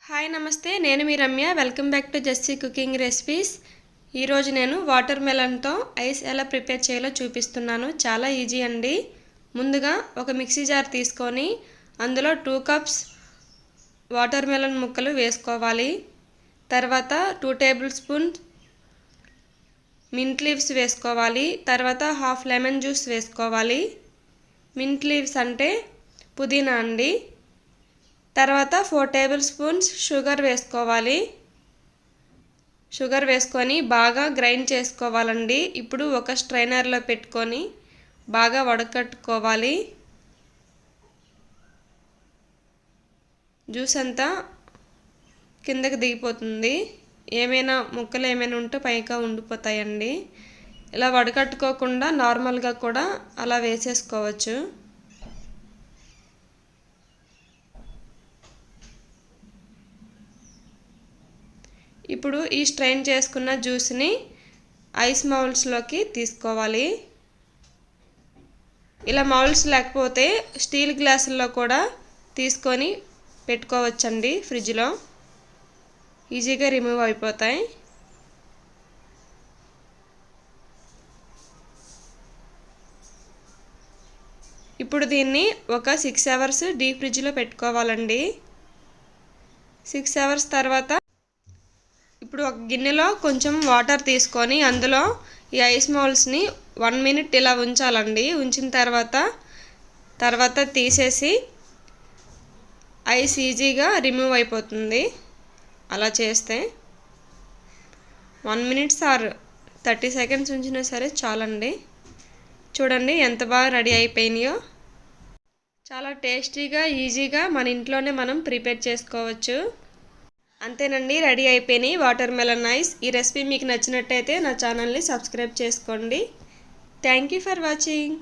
Hi నమస్తే, నేను మీ Ramya. Welcome back to Jessy cooking recipes. ఈరోజు నేను వాటర్ మెలన్తో ఐస్ ఎలా ప్రిపేర్ చేయాలో చూపిస్తున్నాను. చాలా ఈజీ అండి. ముందుగా ఒక మిక్సీ జార్ తీసుకొని అందులో 2 కప్స్ వాటర్ మెలన్ ముక్కలు వేసుకోవాలి. తర్వాత 2 టేబుల్ స్పూన్స్ మింట్ లీవ్స్ వేసుకోవాలి. తర్వాత హాఫ్ లెమన్ జ్యూస్ వేసుకోవాలి. మింట్ లీవ్స్ అంటే పుదీనా అండి. తర్వాత 4 టేబుల్ స్పూన్స్ షుగర్ వేసుకోవాలి. షుగర్ వేసుకొని బాగా గ్రైండ్ చేసుకోవాలండి. ఇప్పుడు ఒక స్ట్రైనర్లో పెట్టుకొని బాగా వడకట్టుకోవాలి. జ్యూస్ అంతా కిందకి దిగిపోతుంది. ముక్కలు ఏమైనా ఉంటే పైగా ఉండిపోతాయండి. ఇలా వడకట్టుకోకుండా నార్మల్గా కూడా అలా వేసేసుకోవచ్చు. ఇప్పుడు ఈ స్ట్రెయిన్ చేసుకున్న జ్యూస్ని ఐస్ మౌల్డ్స్లోకి తీసుకోవాలి. ఇలా మౌల్డ్స్ లేకపోతే స్టీల్ గ్లాసుల్లో కూడా తీసుకొని పెట్టుకోవచ్చండి. ఫ్రిడ్జ్లో ఈజీగా రిమూవ్ అయిపోతాయి. ఇప్పుడు దీన్ని ఒక 6 అవర్స్ డీప్ ఫ్రిడ్జ్లో పెట్టుకోవాలండి. 6 అవర్స్ తర్వాత ఇప్పుడు ఒక గిన్నెలో కొంచెం వాటర్ తీసుకొని అందులో ఈ ఐస్ మౌల్డ్స్ని 1 మినిట్ ఇలా ఉంచాలండి. ఉంచిన తర్వాత తీసేసి ఐస్ ఈజీగా రిమూవ్ అయిపోతుంది. అలా చేస్తే 1 మినిట్స్ ఆర్ 30 సెకండ్స్ ఉంచినా సరే చాలండి. చూడండి ఎంత బాగా రెడీ అయిపోయినాయో. చాలా టేస్టీగా ఈజీగా మన ఇంట్లోనే మనం ప్రిపేర్ చేసుకోవచ్చు. అంతేనండి, రెడీ అయిపోయినాయి వాటర్ మెలన్ ఐస్. ఈ రెసిపీ మీకు నచ్చినట్టయితే నా ఛానల్ని సబ్స్క్రైబ్ చేసుకోండి. Thank you for watching.